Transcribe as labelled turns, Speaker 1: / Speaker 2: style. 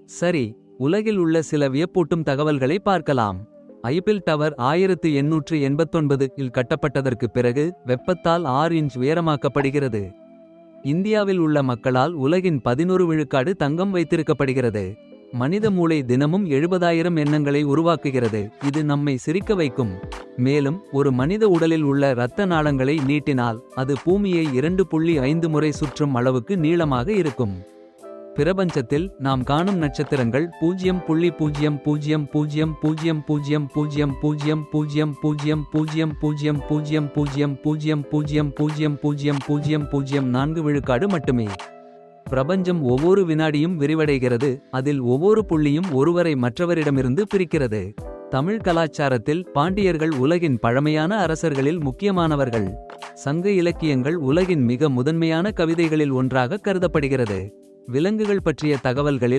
Speaker 1: சரி, உலகில் உள்ள சில வியப்பூட்டும் தகவல்களை பார்க்கலாம். ஐபில் டவர் 1889 இல் கட்டப்பட்டதற்கு பிறகு வெப்பத்தால் 6 இன்ச் உயரமாக்கப்படுகிறது. இந்தியாவில் உள்ள மக்களால் உலகின் 11 விழுக்காடு தங்கம் வைத்திருக்கப்படுகிறது. மனித மூளை தினமும் 70,000 எண்ணங்களை உருவாக்குகிறது. இது நம்மை சிரிக்க வைக்கும். மேலும் ஒரு மனித உடலில் உள்ள இரத்த நாளங்களை நீட்டினால் அது பூமியை 2.5 முறை சுற்றும் அளவுக்கு நீளமாக இருக்கும். பிரபஞ்சத்தில் நாம் காணும் நட்சத்திரங்கள் 0.00000000000000000004 விழுக்காடு மட்டுமே. பிரபஞ்சம் ஒவ்வொரு வினாடியும் விரிவடைகிறது. அதில் ஒவ்வொரு புள்ளியும் ஒருவரை மற்றவரிடமிருந்து பிரிக்கிறது. தமிழ் கலாச்சாரத்தில் பாண்டியர்கள் உலகின் பழமையான அரசர்களில் முக்கியமானவர்கள். சங்க இலக்கியங்கள் உலகின் மிக முதன்மையான கவிதைகளில் ஒன்றாக கருதப்படுகிறது. விலங்குகள் பற்றிய தகவல்களில்